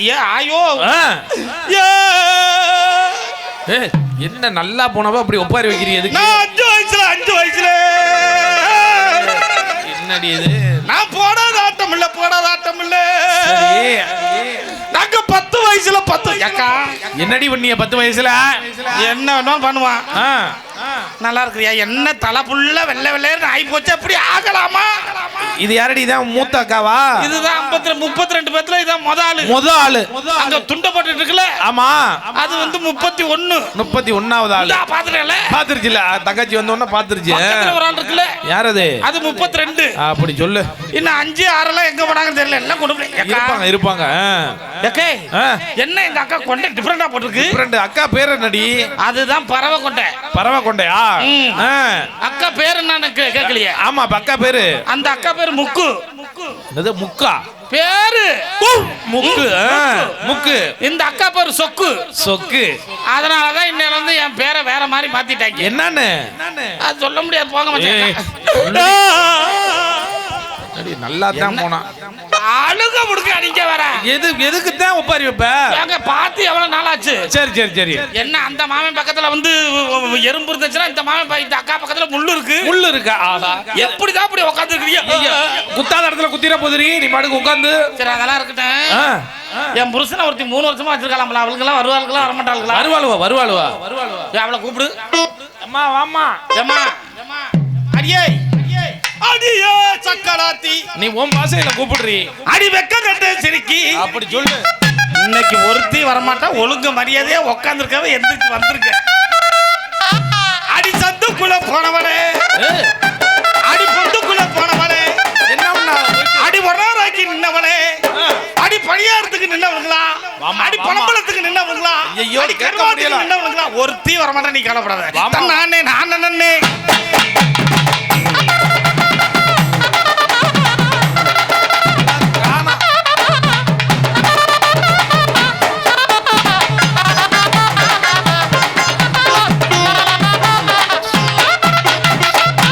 ஐயோ என்ன நல்லா போனவா அப்படி ஒப்பாரி வைக்கிறீங்க? நான் 5 வயசுல என்னடி இது? நான் போடாத ஆட்டம் இல்ல நாங்க 10 வயசுல 10 அக்கா என்னடி பண்ணிய 10 வயசுல? என்ன பண்ணுவான்? நல்லா இருக்கிறியா? என்ன தலை புள்ள வெள்ளை வெள்ளையர்னு ஆகி போச்சு. அப்படி ஆகலாமா? இது யாரடி? இதான் மூத்த அக்காவா? இதுதான் 32 பேத்துல இதான் முத ஆளு. அங்க துண்ட போட்டுட்டு இருக்குல்ல, ஆமா, அது வந்து 31வது ஆளு. பாத்துட்டல? பாத்துருச்சுல, தங்கச்சி வந்த உடனே பாத்துருச்சு. பக்கத்துல ஒரு ஆள் இருக்குல்ல, யார் அது? அது 32. அப்படி சொல்லு. இன்னும் 5 6 எல்லாம் எங்க போனாங்கன்னு தெரியல. எல்லாம் கொண்டு போய் இருப்பாங்க. ஏக்கே என்ன எங்க அக்கா கொண்டை டிஃபரெண்டா போட்டுருக்கு? டிஃபரெண்ட். அக்கா பேர் என்னடி? அதுதான் பறவை கொண்டை. பறவை கொண்டையா? அக்கா பேர் என்னன்னு கேட்கலையே. ஆமா, அக்கா பேரு. அந்த அக்கா பேரு முக்கு. அது முக்கா பேரு? முக்கு. முக்கு. இந்த அக்கா பேரு சொக்கு. சொக்கு. அதனாலதான் இன்னையில வந்து என் பேரை வேற மாதிரி மாத்திட்டாங்க. என்னன்னு அது சொல்ல முடியாது. போங்க மச்சான். நல்லா தான் போனா. அழுக முடுக்க அடிக்க வர. எதுக்கு தான் ஒப்பாரி வைப்ப? எங்க பார்த்து எவ்வளவு நாளாச்சு? சரி. என்ன அந்த மாமன் பக்கத்துல வந்து எறும்பு இருந்துச்சுன்னா, இந்த மாமன் இந்த அக்கா பக்கத்துல முள்ளு இருக்கா? எப்படிதான் அப்படி உட்காந்துருக்கீங்க? குத்தாத இடத்துல குத்திர போதுரி, நீ பாட்டுக்கு உட்காந்து. சரி, அதெல்லாம் இருக்கட்டும். என் புருஷனை ஒருத்தி 3 வருஷமா வச்சிருக்கலாம்ல, அவளுக்கெல்லாம் வருவாளுங்களா வரமாட்டாளுங்களா? வருவாளுவா. அவளை கூப்பிடு. அம்மா வாமா. அம்மா அடியே அடியே சக்கராத்தி. நீ உன் பாசையில கூப்பிடுறீ. அடி வெக்க கட்ட சிரிக்கி. அப்படி சொல்லு. இன்னைக்கு ஒருத்தி வரமாட்டா. ஒழுங்கு மரியாதையா உட்காந்துருக்கவ எந்திரிச்சு வந்திருக்க. அடி சந்துக்குள்ள போனவளே, அடி பொந்துக்குள்ள போனவளே, என்ன அடி ஒராராக்கி நின்னவளே, அடி பணியாரத்துக்கு நின்னவங்களா, அடி பணம்பளத்துக்கு நின்னவங்களா, அடி கருவாட்டுக்கு நின்னவங்களா, ஒருத்தி வரமாட்டா. நீ கவலைப்படாத. நானே